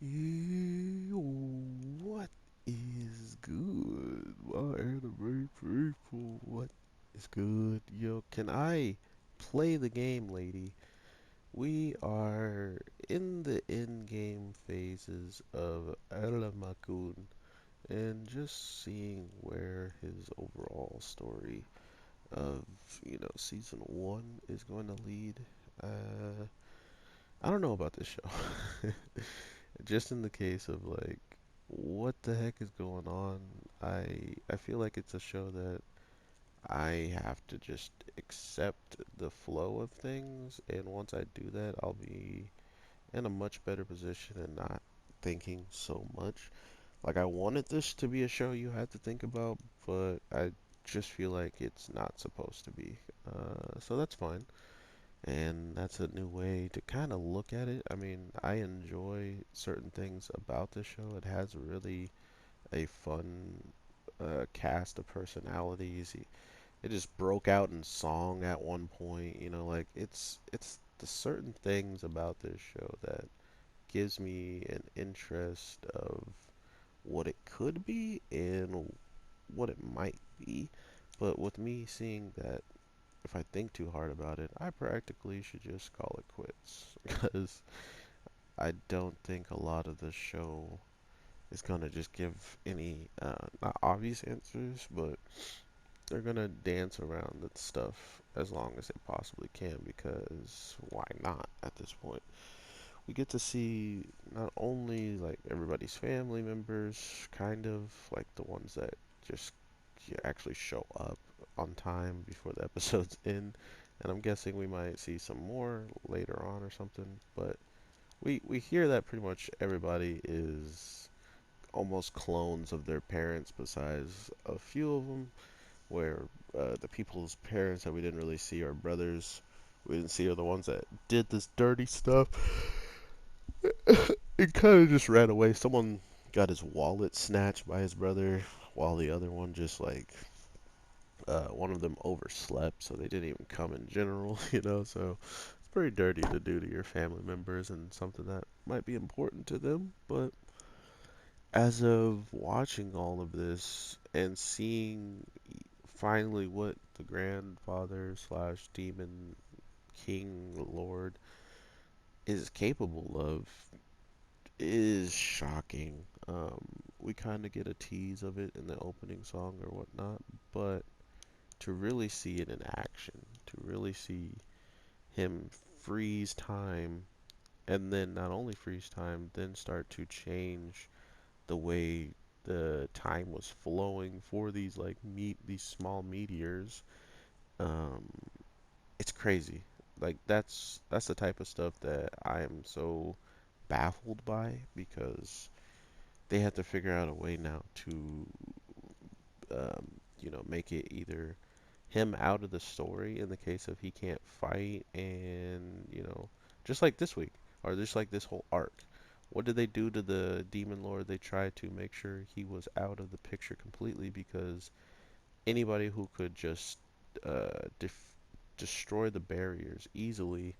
Yeah, what is good? My anime people, what is good? Yo, can I play the game, lady? We are in the in-game phases of Iruma Kun and just seeing where his overall story of, season one is going to lead. Uh, I don't know about this show. Just in the case of like what the heck is going on, I feel like it's a show that I have to just accept the flow of things, and once I do that, I'll be in a much better position and not thinking so much. Like I wanted this to be a show you had to think about, but I just feel like it's not supposed to be. So that's fine. And that's a new way to kind of look at it. I mean, I enjoy certain things about the show. It has really a fun cast of personalities. It just broke out in song at one point. Like it's the certain things about this show that gives me an interest of what it could be and what it might be. But with me seeing that if I think too hard about it, I practically should just call it quits because I don't think a lot of the show is gonna just give any not obvious answers, but they're gonna dance around that stuff as long as they possibly can because why not at this point? We get to see not only like everybody's family members, kind of like the ones that just actually show up on time before the episode's end. And I'm guessing we might see some more later on or something. But we hear that pretty much everybody is almost clones of their parents, besides a few of them, where the people's parents that we didn't really see are brothers. We didn't see are the ones that did this dirty stuff. It kind of just ran away. Someone got his wallet snatched by his brother, while the other one just like one of them overslept, so they didn't even come in general, So it's pretty dirty to do to your family members and something that might be important to them. But as of watching all of this and seeing finally what the grandfather slash demon king lord is capable of is shocking. We kind of get a tease of it in the opening song or whatnot, but to really see it in action, to really see him freeze time, and then not only freeze time, then start to change the way the time was flowing for these like these small meteors. Um, it's crazy. Like that's the type of stuff that I am so baffled by because they have to figure out a way now to make it either him out of the story in the case of he can't fight, and just like this week or just like this whole arc, what did they do to the demon lord? They tried to make sure he was out of the picture completely because anybody who could just destroy the barriers easily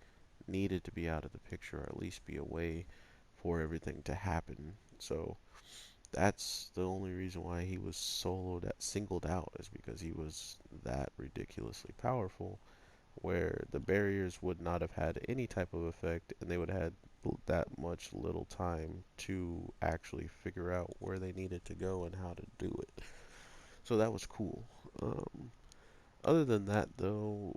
needed to be out of the picture, or at least be away for everything to happen. So that's the only reason why he was singled out, is because he was that ridiculously powerful, where the barriers would not have had any type of effect, and they would have had that much little time to actually figure out where they needed to go and how to do it. So that was cool. Um, Other than that, though,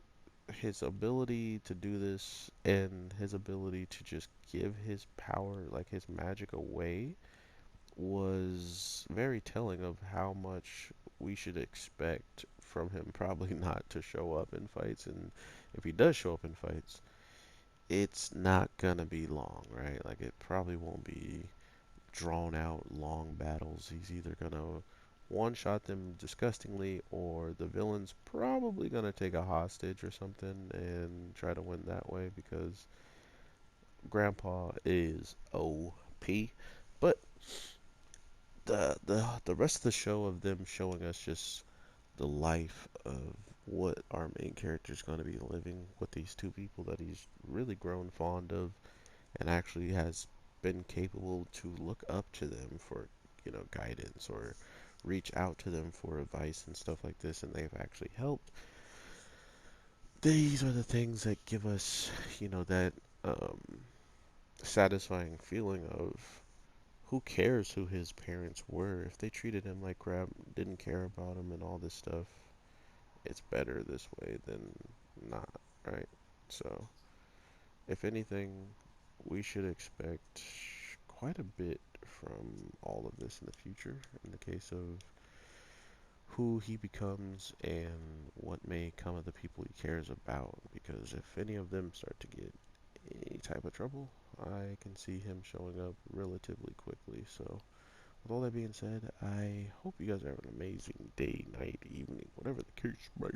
his ability to do this and his ability to just give his power, like his magic, away was very telling of how much we should expect from him probably not to show up in fights. And if he does show up in fights, it's not gonna be long, right? Like it probably won't be drawn out long battles. He's either gonna one shot them disgustingly, or the villain's probably gonna take a hostage or something and try to win that way because Grandpa is OP. But the rest of the show of them showing us just the life of what our main character is going to be living with these two people that he's really grown fond of and actually has been capable to look up to them for, guidance or reach out to them for advice and stuff like this, and they've actually helped. These are the things that give us, that um, satisfying feeling of who cares who his parents were. If they treated him like crap, didn't care about him, and all this stuff, it's better this way than not, right? So, if anything, we should expect quite a bit from all of this in the future in the case of who he becomes and what may come of the people he cares about. Because if any of them start to get any type of trouble, I can see him showing up relatively quickly. So, with all that being said, I hope you guys have an amazing day, night, evening, whatever the case may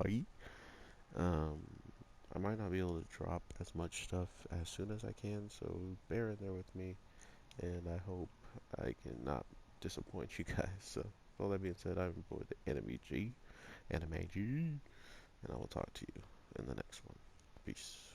be. Um, I might not be able to drop as much stuff as soon as I can, so bear in there with me, and I hope I can not disappoint you guys. So, with all that being said, I'm your boy, the Anime G, and I will talk to you in the next one. Peace.